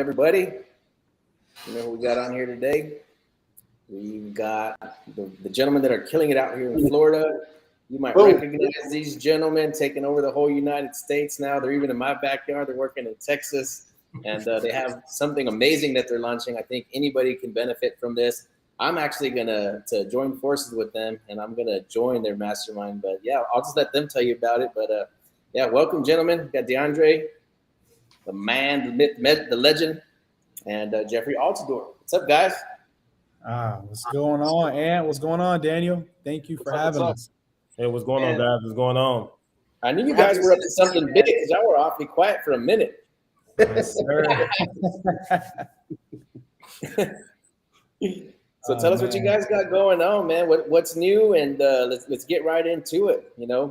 everybody. You know who we got on here today? We've got the gentlemen that are killing it out here in Florida. You might recognize these gentlemen taking over the whole United States now. They're even in my backyard. They're working in Texas, and they have something amazing that they're launching. I think anybody can benefit from this. I'm actually gonna join forces with them, and I'm gonna join their mastermind. But yeah, I'll just let them tell you about it. But yeah, welcome, gentlemen. We got Deandre, the man, the myth, the legend, and Jeffrey Altidort. What's up, guys? What's going on, Ant? What's going on, Daniel? Thank you for having us. Hey, what's going on, guys? What's going on? I knew you guys were up to something big because y'all were awfully quiet for a minute. Yes, sir. So tell us what you guys got going on, man. What's new, and let's get right into it. You know,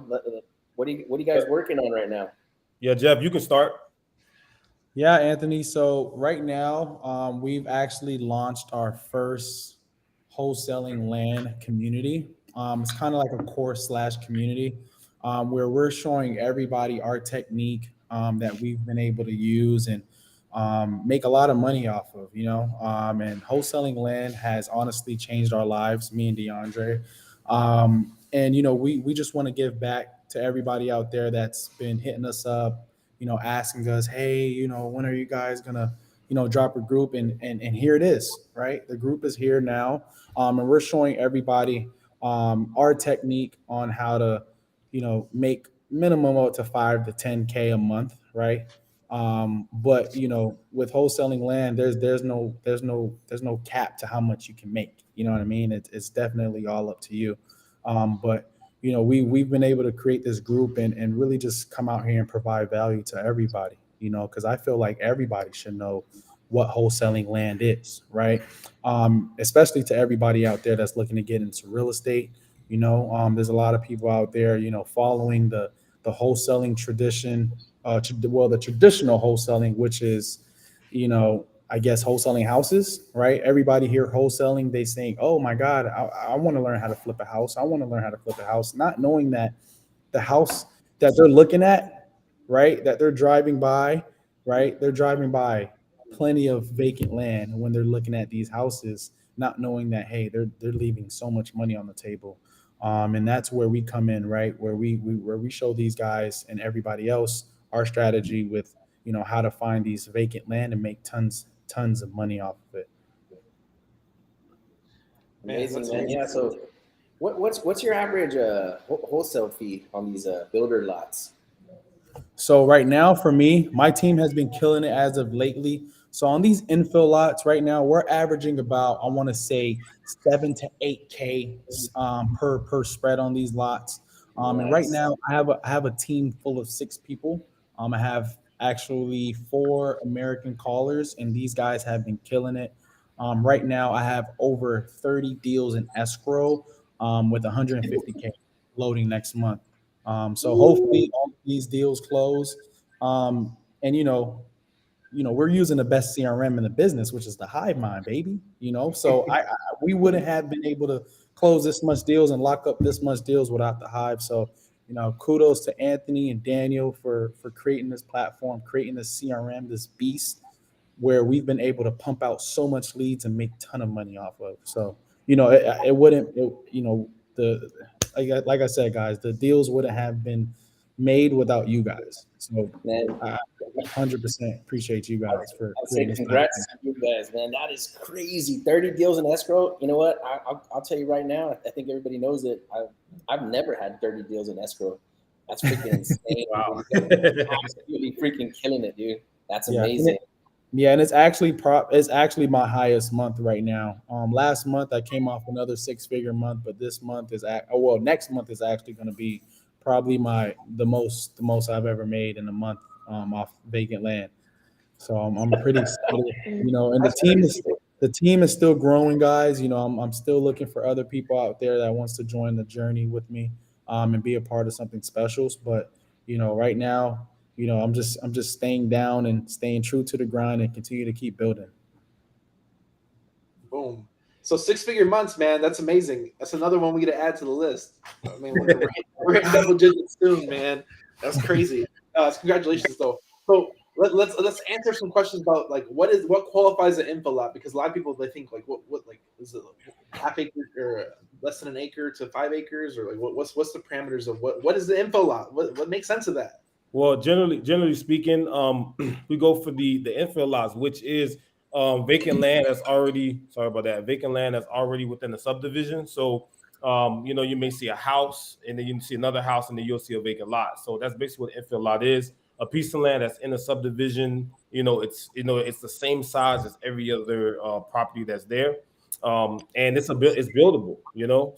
what are you guys working on right now? Yeah, Jeff, you can start. Yeah, Anthony. So right now, we've actually launched our first wholesaling land community. It's kind of like a course/community where we're showing everybody our technique that we've been able to use and make a lot of money off of, and wholesaling land has honestly changed our lives, me and Deandre. And we just want to give back to everybody out there that's been hitting us up, asking us, hey, when are you guys gonna, drop a group? And here it is, right? The group is here now. And we're showing everybody our technique on how to, make minimum up to 5 to 10K a month, right? But with wholesaling land, there's no cap to how much you can make. You know what I mean? It's definitely all up to you. But we've been able to create this group and really just come out here and provide value to everybody, because I feel like everybody should know what wholesaling land is, right? Especially to everybody out there that's looking to get into real estate. There's a lot of people out there, following the wholesaling tradition, the traditional wholesaling, which is, I guess wholesaling houses, right? Everybody here wholesaling, they saying, oh my God, I want to learn how to flip a house. I want to learn how to flip a house, not knowing that the house that they're looking at, right, that they're driving by, right, they're driving by plenty of vacant land when they're looking at these houses, not knowing that, hey, they're leaving so much money on the table. And that's where we come in, right, where we show these guys and everybody else our strategy with, how to find these vacant land and make tons of money off of it. Amazing, man. Yeah. So, what's your average wholesale fee on these builder lots? So right now, for me, my team has been killing it as of lately. So on these infill lots right now, we're averaging about, I want to say, 7 to 8K per spread on these lots. And right now, I have a team full of 6 people. I have actually 4 American callers, and these guys have been killing it. Right now, I have over 30 deals in escrow with 150K loading next month. So hopefully all of these deals close. And we're using the best CRM in the business, which is the Hive Mind, baby. So we wouldn't have been able to close this much deals and lock up this much deals without the Hive. So kudos to Anthony and Daniel for creating this platform, creating this CRM, this beast, where we've been able to pump out so much leads and make a ton of money off of. So, like I said, guys, the deals wouldn't have been made without you guys. So I 100% appreciate you guys for creating this. Congrats to you guys, man. That is crazy. 30 deals in escrow. You know what? I'll tell you right now. I think everybody knows it. I've never had 30 deals in escrow. That's freaking insane. Wow. Absolutely freaking killing it, dude. That's amazing. Yeah, and it's actually my highest month right now. Last month I came off another 6-figure month, but this month next month is actually going to be probably the most I've ever made in a month off vacant land. So I'm pretty excited, and the team is still growing, guys. I'm still looking for other people out there that wants to join the journey with me and be a part of something special. But right now, I'm just staying down and staying true to the grind and continue to keep building. Boom. So 6-figure months, man, that's amazing. That's another one we get to add to the list. I mean, we're in double digits soon, man. That's crazy. Congratulations, though. So let's answer some questions about like what qualifies an info lot, because a lot of people they think like what like is it half acre or less than an acre to 5 acres, or like what's the parameters of what is the info lot? What makes sense of that? Well, generally speaking, we go for the infill lots, which is vacant land that's already vacant land that's already within the subdivision. So you may see a house and then you see another house and then you'll see a vacant lot. So that's basically what infill lot is. A piece of land that's in a subdivision, it's the same size as every other property that's there. And it's buildable,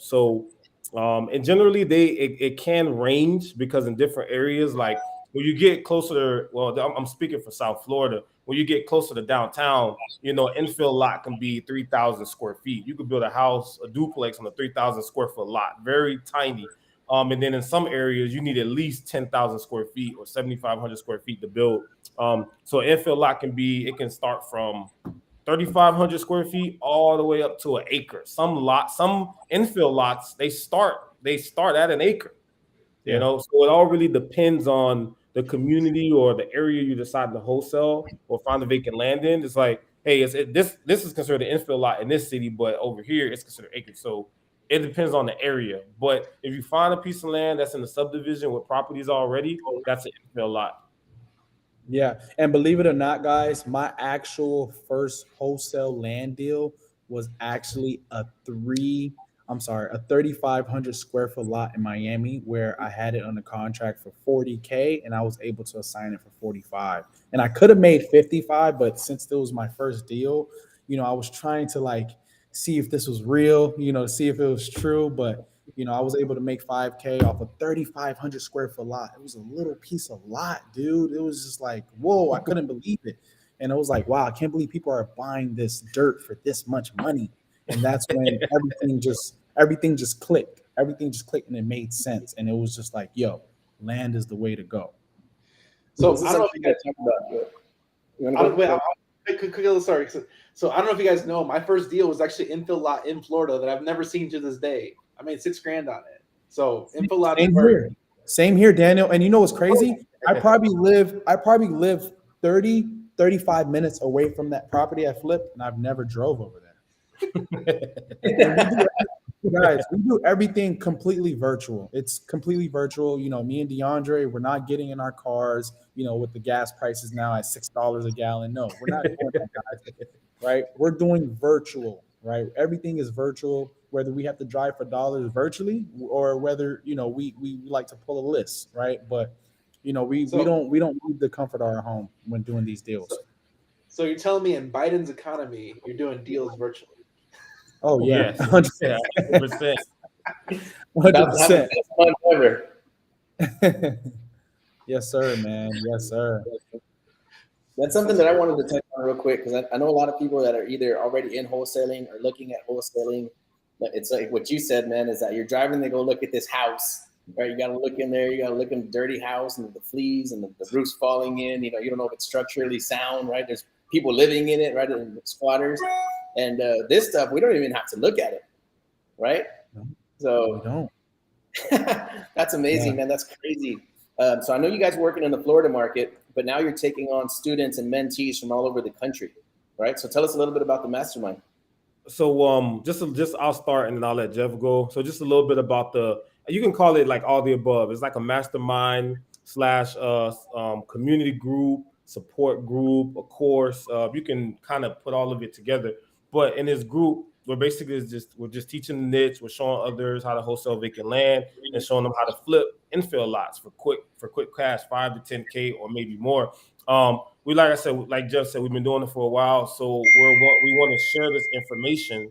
So and generally it can range because in different areas, like when you get closer, I'm speaking for South Florida. When you get closer to downtown, infill lot can be 3,000 square feet. You could build a duplex on a 3,000 square foot lot, very tiny. And then in some areas, you need at least 10,000 square feet or 7,500 square feet to build. So infill lot it can start from 3,500 square feet all the way up to an acre. Some infill lots, they start at an acre. So it all really depends on the community or the area you decide to wholesale or find the vacant land in. It's like, hey, this is considered an infill lot in this city, but over here it's considered acres. So it depends on the area. But if you find a piece of land that's in the subdivision with properties already, that's an infill lot. Yeah, and believe it or not, guys, my actual first wholesale land deal was actually a 3,500 square foot lot in Miami, where I had it under contract for 40K and I was able to assign it for 45. And I could have made 55, but since it was my first deal, I was trying to like see if this was real, see if it was true, but I was able to make 5K off a 3,500 square foot lot. It was a little piece of lot, dude. It was just like, whoa, I couldn't believe it. And I was like, wow, I can't believe people are buying this dirt for this much money. And that's when everything just clicked. Everything just clicked and it made sense. And it was just like, yo, land is the way to go. So I don't know if you guys talk about quick story. So I don't know if you guys know, my first deal was actually infill lot in Florida that I've never seen to this day. I made $6,000 on it. So infill lot. Same here, Daniel. And you know what's crazy? I probably live 30, 35 minutes away from that property I flipped, and I've never drove over there. Guys, we do everything completely virtual. It's completely virtual. Me and Deandre, we're not getting in our cars, with the gas prices now at $6 a gallon. No, we're not doing that, guys. Right? We're doing virtual, right? Everything is virtual, whether we have to drive for dollars virtually or whether, we like to pull a list, right? But we don't need the comfort of our home when doing these deals. So you're telling me in Biden's economy, you're doing deals virtually? Oh yeah, yes. 100%. 100%. Ever. Yes, sir, man. Yes, sir. That's something that I wanted to touch on real quick, because I know a lot of people that are either already in wholesaling or looking at wholesaling. But it's like what you said, man, is that you're driving to go look at this house, right? You got to look in there. You got to look in the dirty house and the fleas and the roof's falling in. You don't know if it's structurally sound, right? There's people living in it, right? And squatters. And this stuff, we don't even have to look at it, right? So we don't. That's amazing, man. That's crazy. So I know you guys are working in the Florida market, but now you're taking on students and mentees from all over the country, right? So tell us a little bit about the mastermind. So just I'll start and then I'll let Jeff go. So just a little bit about you can call it like all the above. It's like a mastermind / community group, support group, a course. You can kind of put all of it together. But in this group, we're just teaching the niche. We're showing others how to wholesale vacant land and showing them how to flip infill lots for quick cash, 5 to 10K or maybe more. Like Jeff said, we've been doing it for a while, so we want to share this information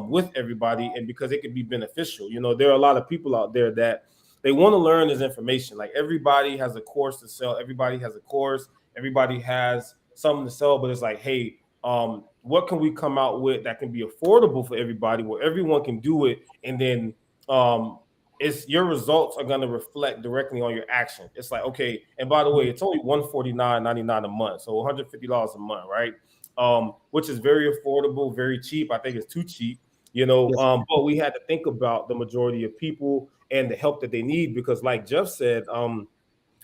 with everybody, and because it could be beneficial. There are a lot of people out there that they want to learn this information. Like everybody has a course to sell, everybody has a course, everybody has something to sell, but it's like, hey, what can we come out with that can be affordable for everybody, where everyone can do it, and then it's your results are going to reflect directly on your action. It's like, okay, and by the way, it's only $149.99 a month, so $150 a month, right? Which is very affordable, very cheap. I think it's too cheap, but we had to think about the majority of people and the help that they need, because like Jeff said,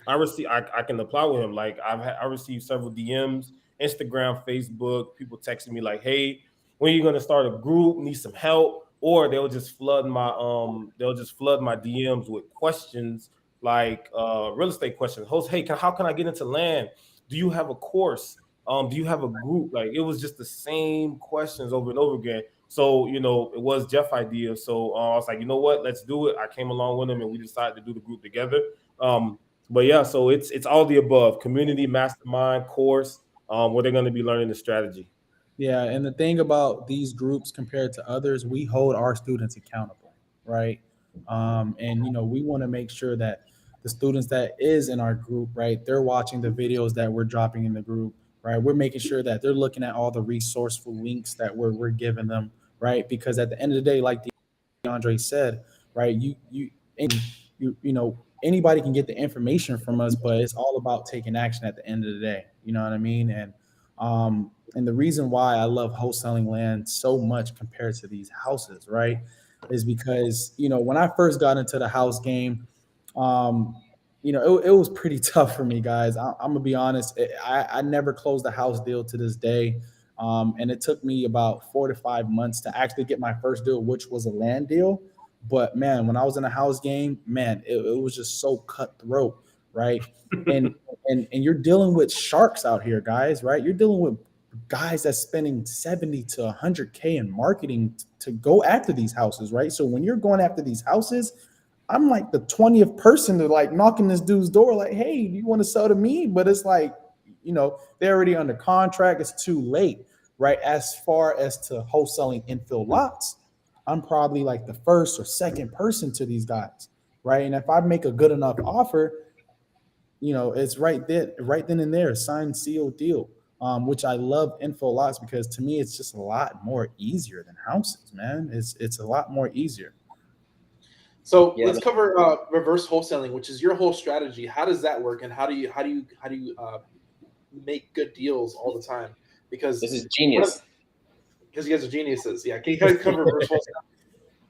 I can apply with him. Like I received several DMs, Instagram, Facebook, people texting me like, hey, when are you gonna start a group? Need some help? Or they'll just flood my DMs with questions like real estate questions. Host, hey, how can I get into land? Do you have a course? Do you have a group? Like it was just the same questions over and over again. So, it was Jeff's idea. So I was like, you know what, let's do it. I came along with him and we decided to do the group together. But yeah, so it's all the above: community, mastermind, course, where they're going to be learning the strategy. Yeah, and the thing about these groups compared to others, we hold our students accountable, right? And we want to make sure that the students that is in our group, right, they're watching the videos that we're dropping in the group, right? We're making sure that they're looking at all the resourceful links that we're giving them, right? Because at the end of the day, like Deandre said, right, anybody can get the information from us, but it's all about taking action at the end of the day. You know what I mean? And the reason why I love wholesaling land so much compared to these houses, right, is because when I first got into the house game, it was pretty tough for me, guys. I'm gonna be honest. I never closed a house deal to this day, and it took me about 4 to 5 months to actually get my first deal, which was a land deal. But man, when I was in a house game, man, it was just so cutthroat, right? And and you're dealing with sharks out here, guys, right? You're dealing with guys that's spending 70 to 100K in marketing to go after these houses, right? So when you're going after these houses, I'm like the 20th person to like knocking this dude's door, like, hey, do you want to sell to me? But it's like, they're already under contract. It's too late, right? As far as to wholesaling infill lots, I'm probably like the first or second person to these guys, right? And if I make a good enough offer, it's right then and there, signed, sealed deal. Which I love info lots because to me it's just a lot more easier than houses, man. It's a lot more easier. So let's cover reverse wholesaling, which is your whole strategy. How does that work, and how do you make good deals all the time? Because this is genius. Because you guys are geniuses. Yeah, can you guys cover reverse wholesaling?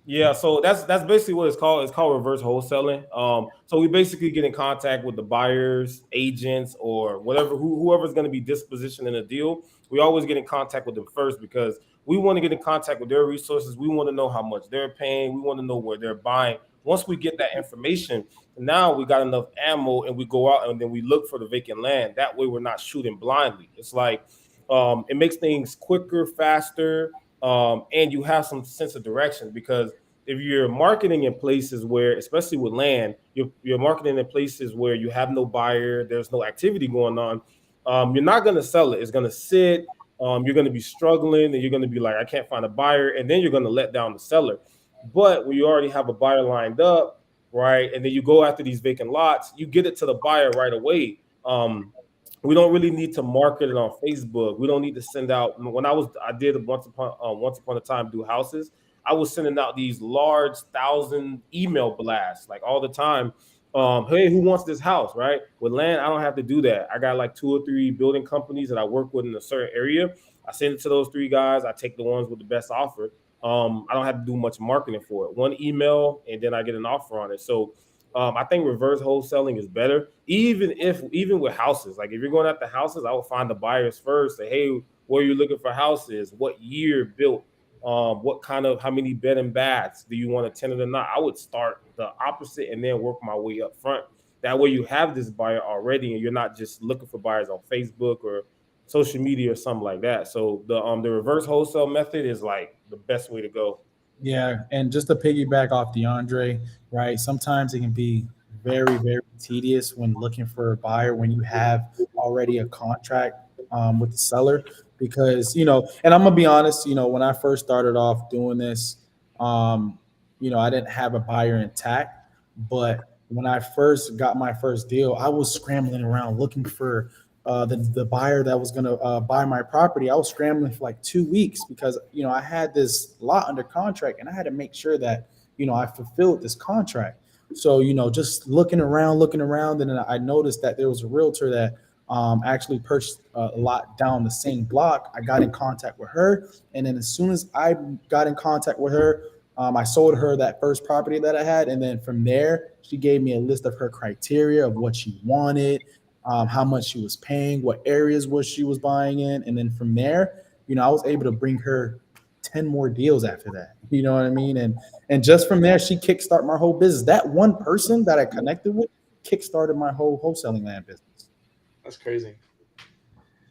Yeah, so that's basically what it's called. It's called reverse wholesaling. So we basically get in contact with the buyers, agents, or whoever's going to be dispositioned in a deal. We always get in contact with them first because we want to get in contact with their resources. We want to know how much they're paying. We want to know where they're buying. Once we get that information, now we got enough ammo, and we go out and then we look for the vacant land. That way, we're not shooting blindly. It's like it makes things quicker, faster. And you have some sense of direction, because if you're marketing in places where, especially with land, you're marketing in places where you have no buyer, there's no activity going on, you're not going to sell it. It's going to sit. You're going to be struggling, and you're going to be like, I can't find a buyer, and then you're going to let down the seller. But when you already have a buyer lined up, right, and then you go after these vacant lots, you get it to the buyer right away. We don't really need to market it on Facebook. We don't need to send out. When I did once upon a time do houses, I was sending out these large 1,000 email blasts like all the time. Hey, who wants this house? Right? With land, I don't have to do that. I got like 2 or 3 building companies that I work with in a certain area. I send it to those 3 guys. I take the ones with the best offer. I don't have to do much marketing for it. 1 email, and then I get an offer on it. So I think reverse wholesaling is better, even with houses. Like if you're going after houses, I would find the buyers first. Say, hey, where are you looking for houses? What year built? What kind of, how many bed and baths? Do you want a tenant or not? I would start the opposite and then work my way up front. That way you have this buyer already, and you're not just looking for buyers on Facebook or social media or something like that. So the reverse wholesale method is like the best way to go. Yeah, and just to piggyback off DeAndre, right? Sometimes it can be very, very tedious when looking for a buyer when you have already a contract with the seller, because and I'm gonna be honest, when I first started off doing this, I didn't have a buyer intact, but when I first got my first deal, I was scrambling around looking for the buyer that was going to buy my property. I was scrambling for like 2 weeks because I had this lot under contract, and I had to make sure that I fulfilled this contract. So just looking around, and then I noticed that there was a realtor that actually purchased a lot down the same block. I got in contact with her, and then as soon as I got in contact with her, I sold her that first property that I had, and then from there, she gave me a list of her criteria of what she wanted, how much she was paying, what areas was she was buying in, and then from there, I was able to bring her 10 more deals after that. You know what I mean? And just from there, she kickstarted my whole business. That one person that I connected with kickstarted my whole wholesaling land business. That's crazy.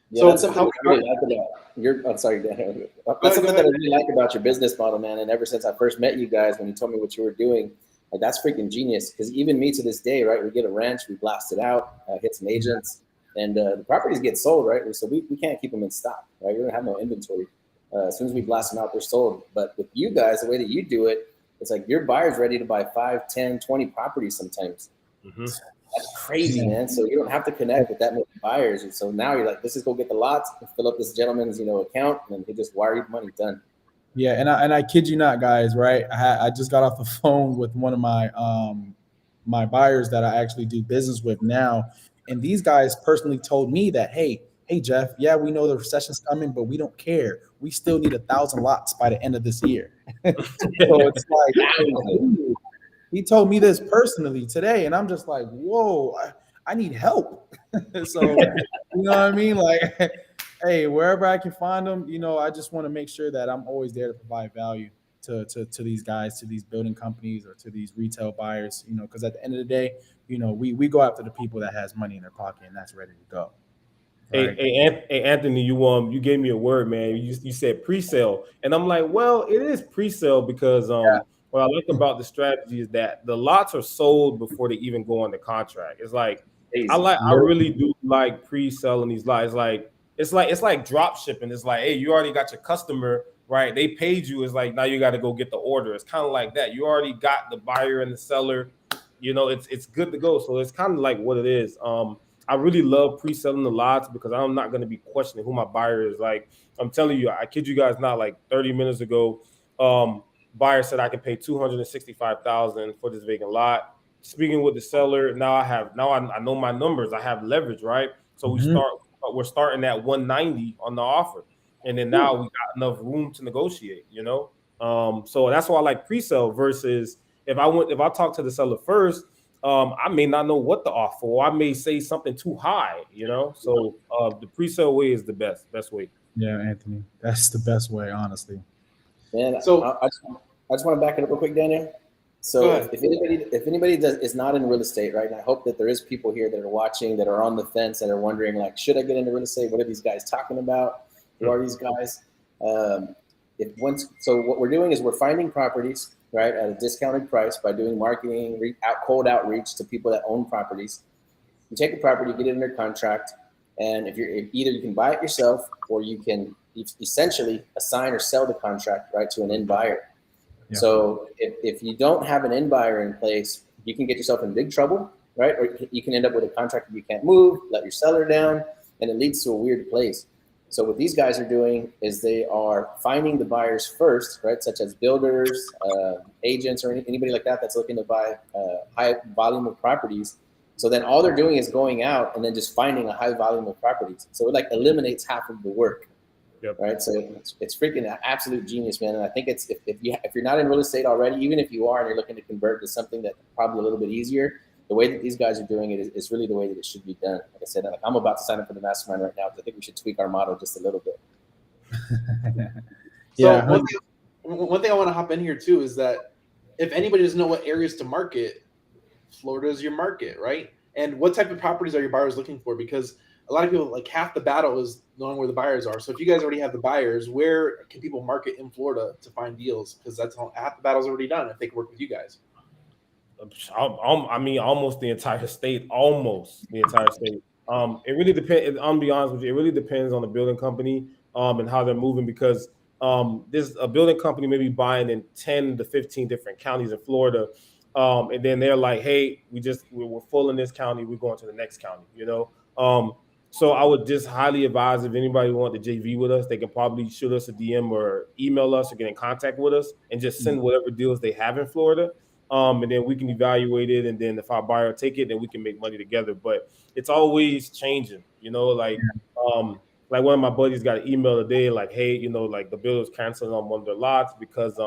Yeah, that's something I really like about I'm sorry, Dan. That's something that I really like about your business model, man. And ever since I first met you guys, when you told me what you were doing, like that's freaking genius. Because even me to this day, right? We get a ranch, we blast it out, hit some agents, and the properties get sold, right? So we can't keep them in stock, right? We don't have no inventory. As soon as we blast them out, they're sold. But with you guys, the way that you do it, it's like your buyer's ready to buy 5, 10, 20 properties sometimes. Mm-hmm. That's crazy, man. So you don't have to connect with that many buyers. And so now you're like, let's just go get the lots, fill up this gentleman's, account, and he just wire you money, done. Yeah, and I kid you not, guys, right? I just got off the phone with one of my my buyers that I actually do business with now. And these guys personally told me that, hey, Jeff, yeah, we know the recession's coming, but we don't care. We still need 1,000 lots by the end of this year. So it's like, he told me this personally today, and I'm just like, whoa, I need help. So, you know what I mean? Like, hey, wherever I can find them, I just want to make sure that I'm always there to provide value to these guys, to these building companies, or to these retail buyers, because at the end of the day, we go after the people that has money in their pocket and that's ready to go. Right. Hey, Anthony, you gave me a word, man. You said pre-sale, and I'm like, well, it is pre-sale because what I like about the strategy is that the lots are sold before they even go on the contract. It's like I really do like pre-selling these lots. It's like drop shipping. It's like, hey, you already got your customer, right? They paid you. It's like now you got to go get the order. It's kind of like that. You already got the buyer and the seller. It's good to go. So it's kind of like what it is. I really love pre-selling the lots because I'm not going to be questioning who my buyer is. Like, I'm telling you, I kid you guys not, like 30 minutes ago, buyer said I can pay $265,000 for this vacant lot. Speaking with the seller, I know my numbers. I have leverage, right? So we're starting at 190 on the offer. And then now we got enough room to negotiate, So that's why I like pre-sale versus if I talk to the seller first, I may not know what to offer, or I may say something too high, So the pre-sale way is the best way. Yeah, Anthony, that's the best way, honestly. Man, so I just want to back it up real quick, Daniel. So if anybody is not in real estate, right? And I hope that there is people here that are watching, that are on the fence, that are wondering, like, should I get into real estate? What are these guys talking about? Who are these guys? So what we're doing is we're finding properties, right, at a discounted price by doing marketing, cold outreach to people that own properties. You take a property, get it under contract, and if either you can buy it yourself or you can essentially assign or sell the contract, right, to an end buyer. Yeah. So if you don't have an end buyer in place, you can get yourself in big trouble, right? Or you can end up with a contract that you can't move, let your seller down, and it leads to a weird place. So what these guys are doing is they are finding the buyers first, right? Such as builders, agents, or anybody like that that's looking to buy high volume of properties. So then all they're doing is going out and then just finding a high volume of properties. So it like eliminates half of the work, right? So it's freaking absolute genius, man. And I think it's if you're not in real estate already, even if you are and you're looking to convert to something that's probably a little bit easier, the way that these guys are doing it is really the way that it should be done. Like I said, I'm about to sign up for the mastermind right now because I think we should tweak our model just a little bit. Yeah. So one thing I want to hop in here too is that if anybody doesn't know what areas to market, Florida is your market, right? And what type of properties are your buyers looking for? Because a lot of people, like half the battle is knowing where the buyers are. So if you guys already have the buyers, where can people market in Florida to find deals? Because that's half the battle's already done if they can work with you guys. I mean, almost the entire state. It really depends. I'll be honest with you. It really depends on the building company and how they're moving because there's a building company maybe buying in 10 to 15 different counties in Florida. And then they're like, hey, we're full in this county. We're going to the next county, So I would just highly advise if anybody want to JV with us, they can probably shoot us a DM or email us or get in contact with us and just send whatever deals they have in Florida. And then we can evaluate it. And then if our buyer take it, then we can make money together. But it's always changing, like one of my buddies got an email today, like, hey, like the builder's canceling on one of their lots because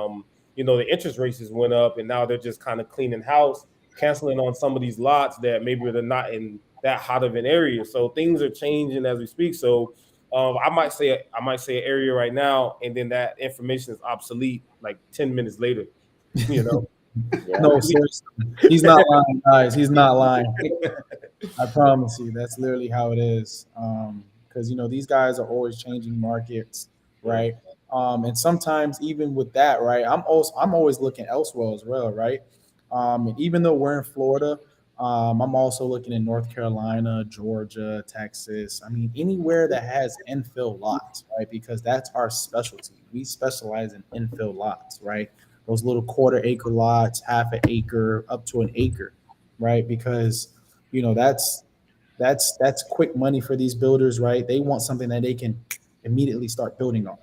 the interest rates went up, and now they're just kind of cleaning house, canceling on some of these lots that maybe they're not in that hot of an area. So things are changing as we speak. So I might say an area right now, and then that information is obsolete like 10 minutes later. Yeah. No, seriously, he's not lying, guys. He's not lying. I promise you, that's literally how it is. Because these guys are always changing markets, right? And sometimes even with that, right, I'm always looking elsewhere as well, right? And even though we're in Florida, I'm also looking in North Carolina, Georgia, Texas. I mean, anywhere that has infill lots, right? Because that's our specialty. We specialize in infill lots, right? Those little quarter-acre lots, half an acre, up to an acre, right? Because that's quick money for these builders, right? They want something that they can immediately start building on,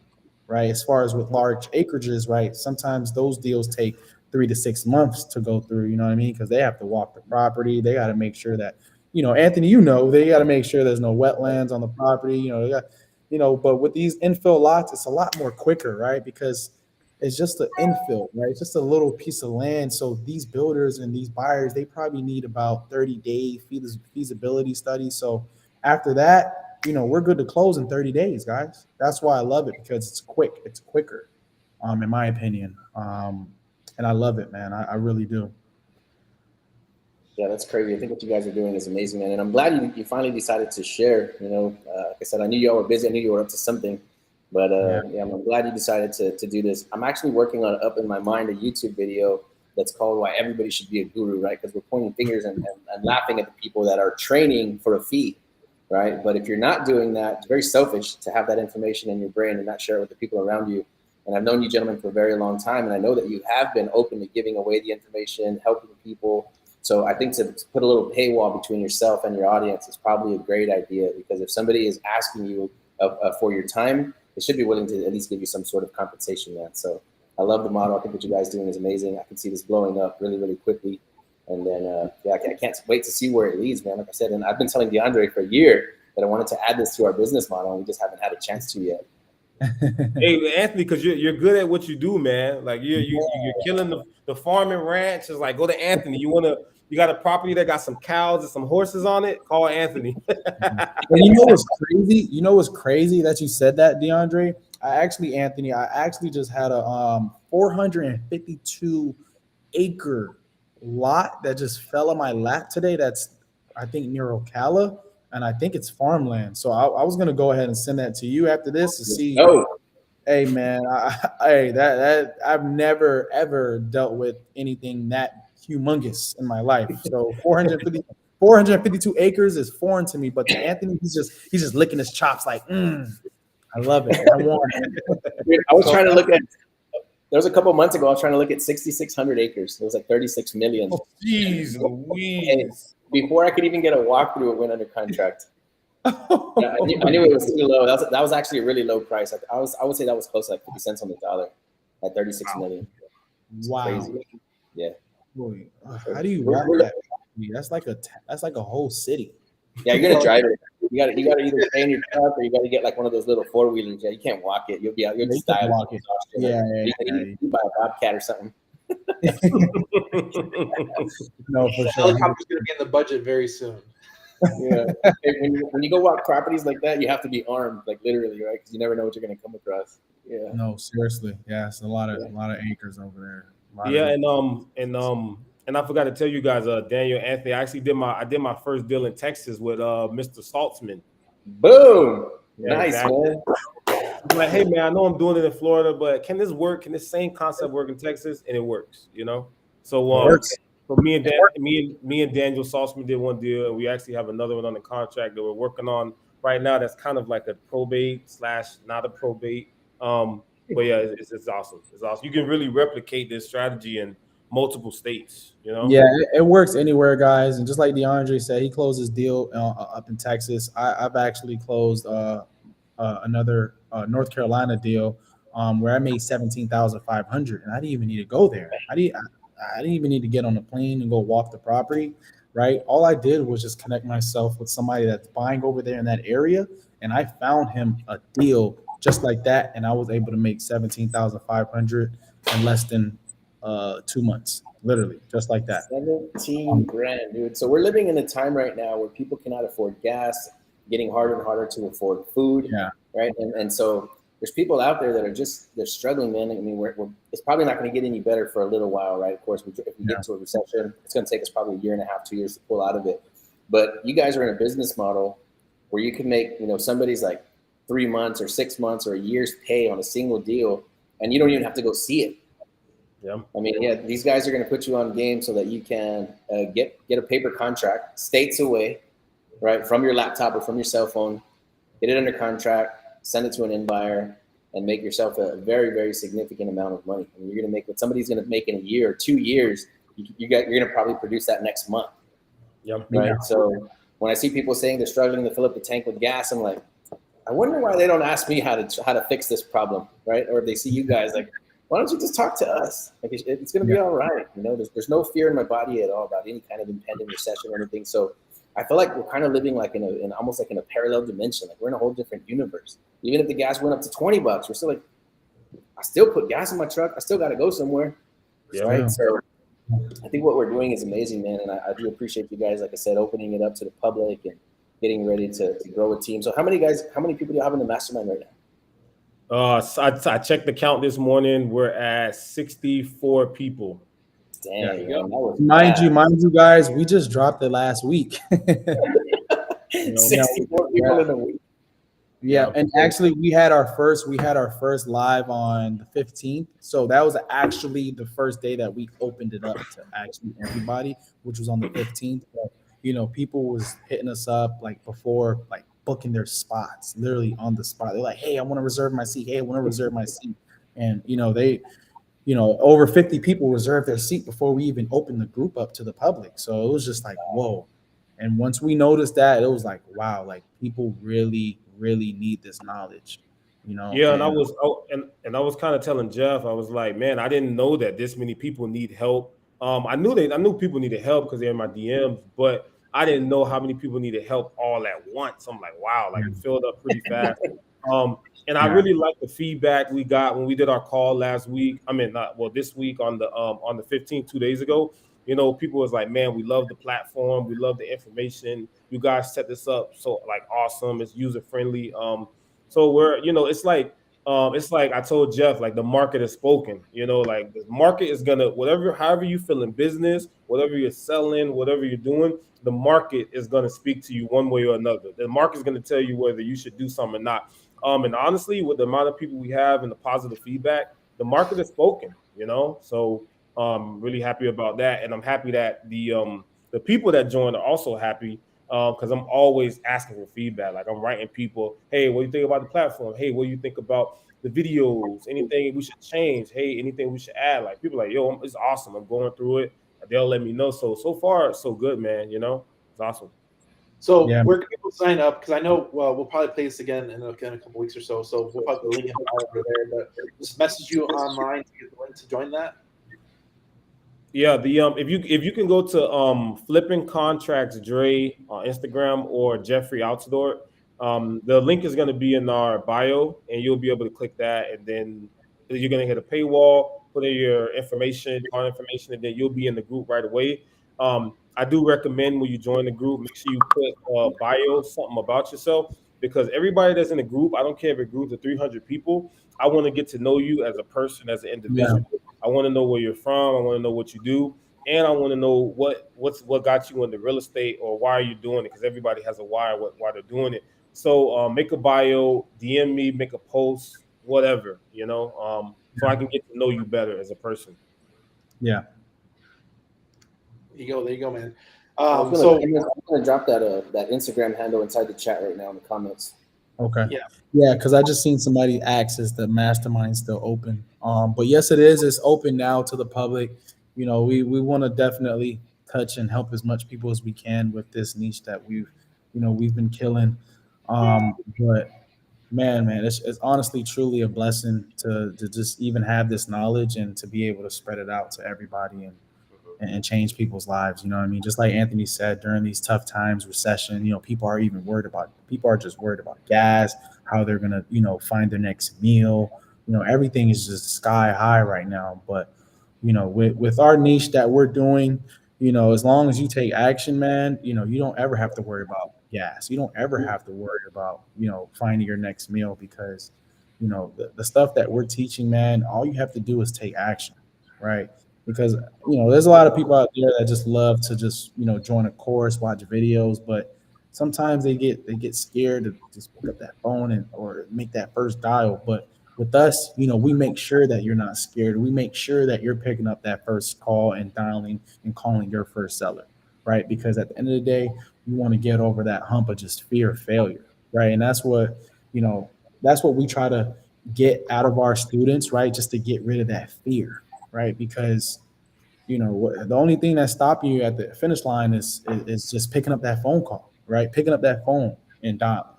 right? As far as with large acreages, right? Sometimes those deals take 3 to 6 months to go through, you know what I mean? Because they have to walk the property. They got to make sure that, Anthony, they got to make sure there's no wetlands on the property, but with these infill lots, it's a lot more quicker, right? Because it's just an infill, right? It's just a little piece of land. So these builders and these buyers, they probably need about 30-day feasibility study. So after that, we're good to close in 30 days, guys. That's why I love it, because it's quick. It's quicker, in my opinion. And I love it, man. I really do. Yeah, that's crazy. I think what you guys are doing is amazing, man. And I'm glad you finally decided to share. Like I said, I knew you all were busy. I knew you were up to something. But yeah, I'm glad you decided to do this. I'm actually working on up in my mind a YouTube video that's called "Why Everybody Should Be a Guru," right? Because we're pointing fingers and laughing at the people that are training for a fee, right? But if you're not doing that, it's very selfish to have that information in your brain and not share it with the people around you. And I've known you gentlemen for a very long time, and I know that you have been open to giving away the information, helping people. So I think to put a little paywall between yourself and your audience is probably a great idea, because if somebody is asking you for your time, they should be willing to at least give you some sort of compensation, man. So I love the model. I think what you guys are doing is amazing. I can see this blowing up really, really quickly. And then, I can't wait to see where it leads, man. Like I said, and I've been telling Deandre for a year that I wanted to add this to our business model, and we just haven't had a chance to yet. Hey, Anthony, because you're good at what you do, man. Like you're killing the farm and ranch. It's like, go to Anthony. You got a property that got some cows and some horses on it? Call Anthony. And you know what's crazy? You know what's crazy that you said that, Deandre? Anthony, I actually just had a 452 acre lot that just fell on my lap today. That's, I think, near Ocala, and I think it's farmland. So I was gonna go ahead and send that to you after this to see. Oh, hey man, that I've never ever dealt with anything that humongous in my life. So 452 acres is foreign to me, but to Anthony, he's just licking his chops like, I love it. I want it. I was trying to look at. There was a couple months ago. I was trying to look at 6,600 acres. It was like 36 million. Oh, jeez Louise. Before I could even get a walkthrough, it went under contract. Yeah, I knew it was too low. That was actually a really low price. I would say that was close to like 50 cents on the dollar at 36 million. It's wow. crazy. Yeah. Boy, how do you want that? That's like a whole city. Yeah, you're gonna drive it. You gotta either stay in your truck or you gotta get like one of those little 4-wheelers. Yeah, you can't walk it. You'll just die. Walk it. Yeah. You buy a Bobcat or something. No, for sure. Helicopter's gonna be in the budget very soon. Yeah. When you go walk properties like that, you have to be armed, like literally, right? Because you never know what you're gonna come across. Yeah. No, seriously. Yeah, it's a lot of acres over there. Yeah, and I forgot to tell you guys, Daniel, Anthony, I actually did my first deal in Texas with Mr. Saltzman. Boom! Yeah, nice, exactly. man. I'm like, hey man, I know I'm doing it in Florida, but can this work? Can this same concept work in Texas? And it works, So so me and Daniel Saltzman did one deal, and we actually have another one on the contract that we're working on right now. That's kind of like a probate / not a probate. But yeah, it's awesome. It's awesome. You can really replicate this strategy in multiple states, Yeah, it works anywhere, guys. And just like Deandre said, he closed his deal up in Texas. I've actually closed another North Carolina deal where I made $17,500, and I didn't even need to go there. I didn't even need to get on a plane and go walk the property, right? All I did was just connect myself with somebody that's buying over there in that area, and I found him a deal just like that, and I was able to make $17,500 in less than 2 months, literally, just like that. 17 grand, dude. So we're living in a time right now where people cannot afford gas, getting harder and harder to afford food, Yeah. right? And so there's people out there that are they're struggling, man. I mean, it's probably not going to get any better for a little while, right? Of course, if we get into a recession, it's going to take us probably a year and a half, 2 years to pull out of it. But you guys are in a business model where you can make, somebody's like 3 months or 6 months or a year's pay on a single deal, and you don't even have to go see it. Yeah. I mean, these guys are going to put you on game so that you can get a paper contract states away, right, from your laptop or from your cell phone, get it under contract, send it to an end buyer, and make yourself a very, very significant amount of money. I mean, you're going to make what somebody's going to make in a year or 2 years. You're going to probably produce that next month. Yep. Right. Yeah. So when I see people saying they're struggling to fill up the tank with gas, I'm like, I wonder why they don't ask me how to fix this problem, right? Or if they see you guys, like, why don't you just talk to us? Like, it's going to be all right. There's no fear in my body at all about any kind of impending recession or anything. So I feel like we're kind of living like in almost like in a parallel dimension. Like we're in a whole different universe. Even if the gas went up to $20, we're still like, I still put gas in my truck. I still got to go somewhere. Yeah. Right. So I think what we're doing is amazing, man. And I do appreciate you guys, like I said, opening it up to the public and getting ready to grow a team. So how many people do you have in the mastermind right now? So I checked the count this morning. We're at 64 people. Dang, man, that was Mind bad. you guys, we just dropped it last week. 64 people in a week. Yeah, and actually we had our first live on the 15th. So that was actually the first day that we opened it up to actually everybody, which was on the 15th. But, people was hitting us up like before, like booking their spots, literally on the spot. They're like, "Hey, I want to reserve my seat. Hey, I want to reserve my seat." And they over 50 people reserved their seat before we even opened the group up to the public. So it was just like, whoa. And once we noticed that, it was like, wow, like people really, really need this knowledge, Yeah, and I was kind of telling Jeff, I was like, man, I didn't know that this many people need help. I knew people needed help because they're in my DMs, but I didn't know how many people needed help all at once. I'm like, wow, like it filled up pretty fast. And I really like the feedback we got when we did our call last week. I mean, this week on the 15th, 2 days ago. People was like, man, we love the platform, we love the information. You guys set this up so like awesome. It's user friendly. So it's like I told Jeff, like the market has spoken. Like the market is gonna however you feel in business, whatever you're selling, whatever you're doing, the market is gonna speak to you one way or another. The market is gonna tell you whether you should do something or not. And honestly, with the amount of people we have and the positive feedback, the market has spoken. So really happy about that, and I'm happy that the people that joined are also happy. Because I'm always asking for feedback. Like I'm writing people, hey, what do you think about the platform? Hey, what do you think about the videos? Anything we should change? Hey, anything we should add? Like people like, yo, it's awesome. I'm going through it. They'll let me know. So far, so good, man. It's awesome. So where can people sign up? Because I know we'll probably play this again in a couple weeks or so. So we'll put the link in the bio over there. But just message you online to get the link to join that. Yeah, the if you can go to Flipping Contracts Dre on Instagram or Jeffrey Altidort, the link is going to be in our bio, and you'll be able to click that, and then you're going to hit a paywall, put in your information, card information, and then you'll be in the group right away. I do recommend when you join the group, make sure you put bio, something about yourself, because everybody that's in the group, I don't care if it groups of 300 people, I want to get to know you as a person, as an individual. Yeah. I want to know where you're from. I want to know what you do, and I want to know what got you into real estate, or why are you doing it? Because everybody has a why they're doing it. So make a bio, DM me, make a post, whatever, so I can get to know you better as a person. Yeah. There you go, man. I'm gonna drop that Instagram handle inside the chat right now in the comments. Okay. Yeah, because I just seen somebody ask, is the mastermind still open? But yes, it is. It's open now to the public. We want to definitely touch and help as much people as we can with this niche that we've been killing. But man, it's honestly truly a blessing to just even have this knowledge and to be able to spread it out to everybody and change people's lives. You know what I mean? Just like Anthony said, during these tough times, recession, people are just worried about gas, how they're going to, find their next meal. Everything is just sky high right now. But with our niche that we're doing, as long as you take action, man, you don't ever have to worry about gas. You don't ever have to worry about, finding your next meal because, the stuff that we're teaching, man, all you have to do is take action, right? Because, there's a lot of people out there that just love to just, join a course, watch videos, but sometimes they get scared to just pick up that phone or make that first dial. But with us, we make sure that you're not scared. We make sure that you're picking up that first call and dialing and calling your first seller, right? Because at the end of the day, you want to get over that hump of just fear of failure, right? And you know, that's what we try to get out of our students, right? Just to get rid of that fear, right? Because the only thing that's stopping you at the finish line is just picking up that phone call, right? Picking up that phone and dialing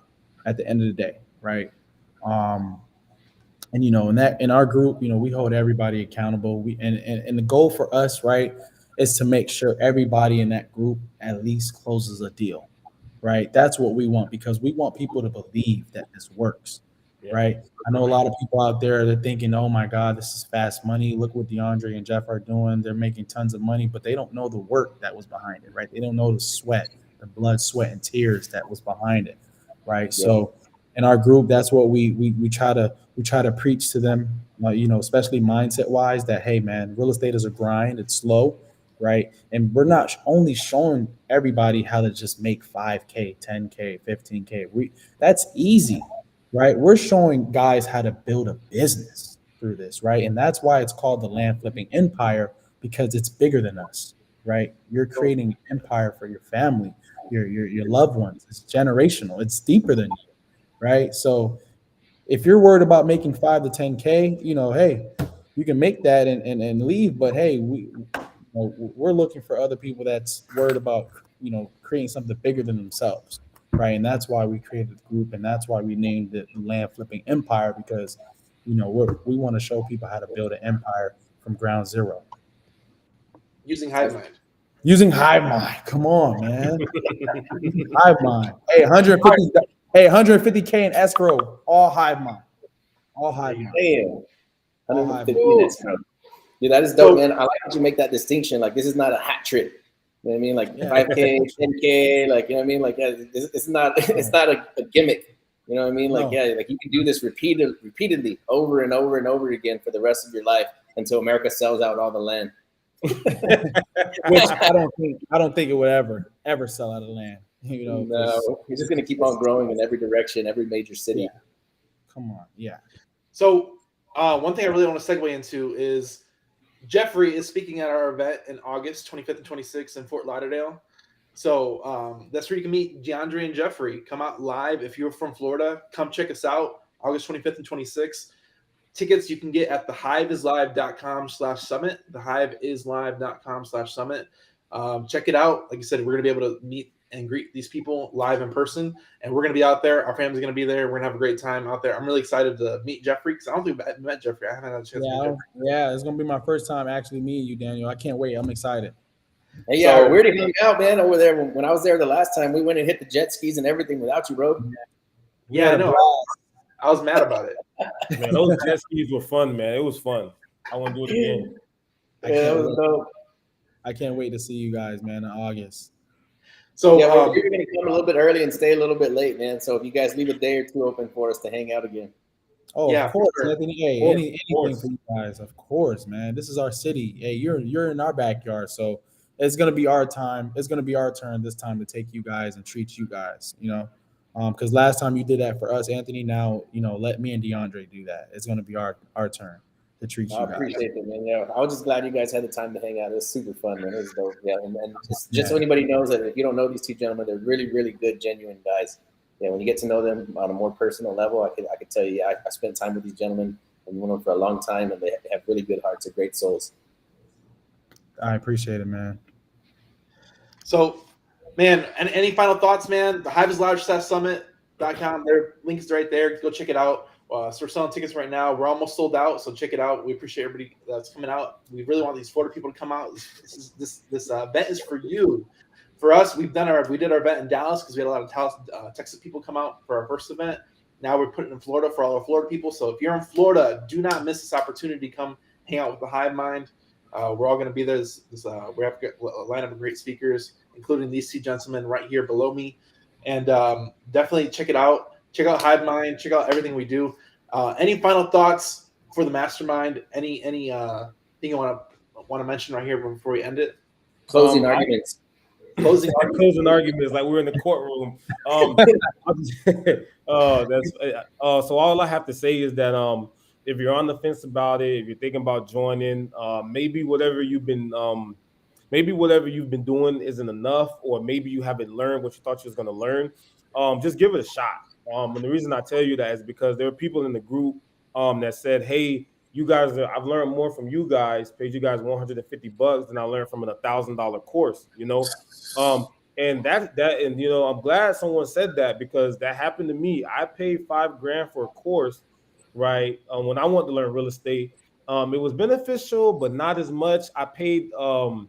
at the end of the day, right? Um, and in our group, we hold everybody accountable. And the goal for us, right, is to make sure everybody in that group at least closes a deal, right? That's what we want because we want people to believe that this works, Yeah. right? I know a lot of people out there they're thinking, oh my God, this is fast money. Look what Deandre and Jeff are doing. They're making tons of money, but they don't know the work that was behind it, right? They don't know the sweat, the blood, sweat, and tears that was behind it, right? Yeah. So in our group, that's what we try to preach to them, especially mindset wise, that hey man, real estate is a grind, it's slow, right? And we're not only showing everybody how to just make 5K, 10K, 15K. That's easy, right? We're showing guys how to build a business through this, right? And that's why it's called the land flipping empire, because it's bigger than us, right? You're creating an empire for your family, your loved ones. It's generational, it's deeper than you, right? So if you're worried about making 5 to 10K, hey, you can make that and leave. But hey, we're looking for other people that's worried about, creating something bigger than themselves, right? And that's why we created the group, and that's why we named it the Land Flipping Empire, because we want to show people how to build an empire from ground zero Using Hive Mind. using Hive Mind. Come on, man. Hive Mind. Hey, 150. Hey, 150K in escrow. All Hive Mind. All Hive Mind. Damn. All Hive 150 Mind. minutes, bro. Dude, that is dope, man. I like that you make that distinction. Like, this is not a hat trick. You know what I mean? Like Yeah. 5K, 10K, like, you know what I mean? Like, it's not a gimmick. You know what I mean? Like, No. yeah, like you can do this repeatedly over and over and over again for the rest of your life until America sells out all the land. Which I don't think it would ever sell out of land. No, you're just gonna keep on growing in every direction, every major city. Yeah. Come on, yeah. So one thing I really want to segue into is Jeffrey is speaking at our event in August 25th and 26th in Fort Lauderdale. So that's where you can meet Deandre and Jeffrey. Come out live. If you're from Florida, come check us out August 25th and 26th. Tickets you can get at thehiveislive.com/summit. Thehiveislive.com/summit. Check it out. Like I said, we're going to be able to meet and greet these people live in person. And we're going to be out there. Our family's going to be there. We're going to have a great time out there. I'm really excited to meet Jeffrey because I don't think I've met Jeffrey. I haven't had a chance to meet Jeffrey. Yeah, it's going to be my first time actually meeting you, Daniel. I can't wait. I'm excited. Hey, yeah, we already hung out, man, over there. When I was there the last time, we went and hit the jet skis and everything without you, bro. Yeah, I know. I was mad about it. Man, those jet skis were fun, man. It was fun. I want to do it again. Yeah, that was dope. I can't wait to see you guys, man, in August. So yeah, we're going to come a little bit early and stay a little bit late, man. So if you guys leave a day or two open for us to hang out again. Oh, yeah, of course, sure. Anthony. Hey, anything for you guys, of course, man. This is our city. Hey, you're in our backyard, so it's gonna be our time. It's gonna be our turn this time to take you guys and treat you guys. Because last time you did that for us, Anthony. Now let me and Deandre do that. It's gonna be our turn to treat you guys. I appreciate it, man. Yeah, I was just glad you guys had the time to hang out. It was super fun, man. It was dope. Yeah, and just so anybody knows that if you don't know these two gentlemen, they're really, really good, genuine guys. Yeah, when you get to know them on a more personal level, I could tell you, I spent time with these gentlemen and known them for a long time, and they have really good hearts and great souls. I appreciate it, man. So, man, and any final thoughts, man? The HiveIsLarge.summit.com. Their link is right there. Go check it out. So we're selling tickets right now. We're almost sold out, so check it out. We appreciate everybody that's coming out. We really want these Florida people to come out. This event is for you. For us, we did our event in Dallas because we had a lot of Texas people come out for our first event. Now we're putting it in Florida for all our Florida people. So if you're in Florida, do not miss this opportunity to come hang out with the Hive Mind. We're all going to be there. We have a lineup of great speakers, including these two gentlemen right here below me. And definitely check it out. Check out Hive Mind. Check out everything we do. Any final thoughts for the mastermind? Any thing you want to mention right here before we end it? Closing arguments. Closing arguments, like we're in the courtroom. So all I have to say is that if you're on the fence about it, if you're thinking about joining, maybe whatever you've been doing isn't enough, or maybe you haven't learned what you thought you was going to learn. Just give it a shot. And the reason I tell you that is because there are people in the group that said, "Hey, you guys, I've learned more from you guys. Paid you guys $150 than I learned from a $1,000 course." And I'm glad someone said that, because that happened to me. I paid $5,000 for a course, right? When I wanted to learn real estate, it was beneficial, but not as much. I paid a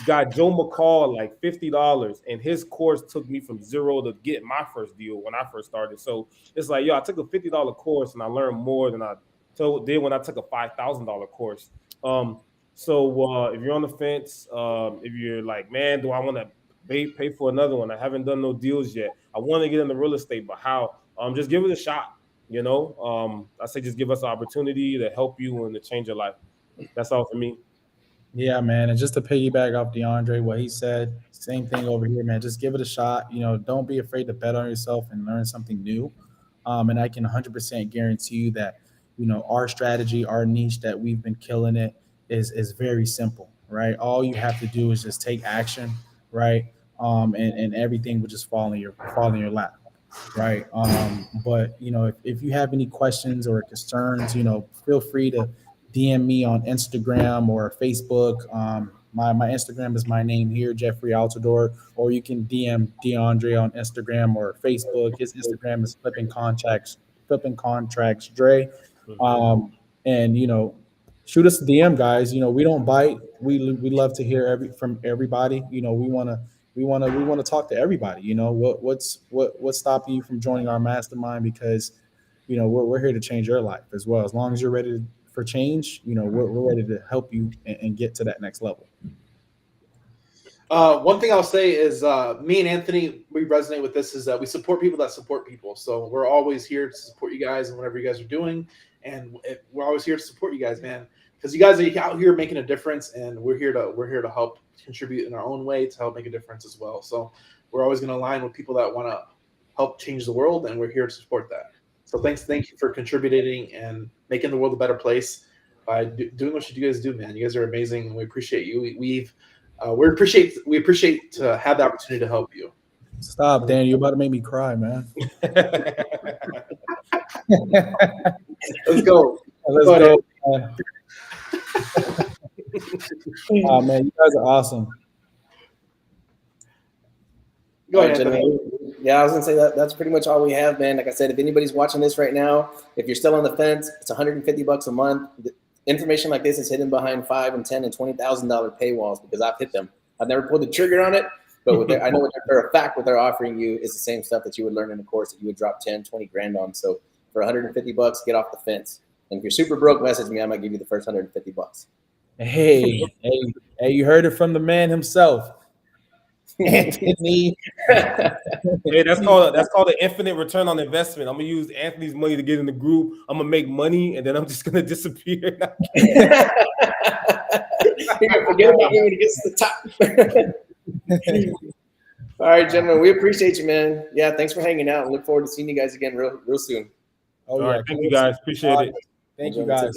guy, Joe McCall, like $50, and his course took me from zero to get my first deal when I first started. So it's like, I took a $50 course and I learned more than I did when I took a $5,000 course. So if you're on the fence, if you're like, man, do I want to pay for another one? I haven't done no deals yet. I want to get into real estate, but how? Just give it a shot. I say just give us an opportunity to help you and to change your life. That's all for me. Yeah, man. And just to piggyback off Deandre, what he said, same thing over here, man. Just give it a shot. Don't be afraid to bet on yourself and learn something new. And I can 100% guarantee you that, our strategy, our niche that we've been killing it is very simple, right? All you have to do is just take action, right? And everything will just fall in your lap, right? But if you have any questions or concerns, feel free to DM me on Instagram or Facebook. My Instagram is my name here, Jeffrey Altidort, or you can DM Deandre on Instagram or Facebook. His Instagram is Flipping Contracts Dre. And shoot us a DM, guys. We don't bite. We love to hear from everybody. We want to talk to everybody. What's stopping you from joining our mastermind? Because we're here to change your life as well. As long as you're ready for change, we're ready to help you and get to that next level. One thing I'll say is me and Anthony, we resonate with this, is that we support people that support people. So we're always here to support you guys and whatever you guys are doing. And we're always here to support you guys, man, because you guys are out here making a difference, and we're here to help contribute in our own way to help make a difference as well. So we're always going to align with people that want to help change the world, and we're here to support that. So thank you for contributing and making the world a better place by doing what you guys do, man. You guys are amazing, and we appreciate you. We appreciate to have the opportunity to help you. Stop, Dan. You're about to make me cry, man. Let's go. Let's go. Oh, man, you guys are awesome. Go ahead, Anthony. Yeah, I was gonna say that's pretty much all we have, man. Like I said, if anybody's watching this right now, if you're still on the fence, it's $150 a month. Information like this is hidden behind $5,000 and $10,000 and $20,000 paywalls, because I've hit them. I've never pulled the trigger on it, but I know for a fact what they're offering you is the same stuff that you would learn in a course that you would drop 10, 20 grand on. So for $150, get off the fence. And if you're super broke, message me. I might give you the first $150. Hey, you heard it from the man himself. Anthony. Hey, that's called an infinite return on investment. I'm gonna use Anthony's money to get in the group. I'm gonna make money, and then I'm just gonna disappear. You're gonna forget about me when he gets to the top. All right, gentlemen, we appreciate you, man. Yeah, thanks for hanging out, and look forward to seeing you guys again real soon. All right, thank you guys. Appreciate it. Thank you guys.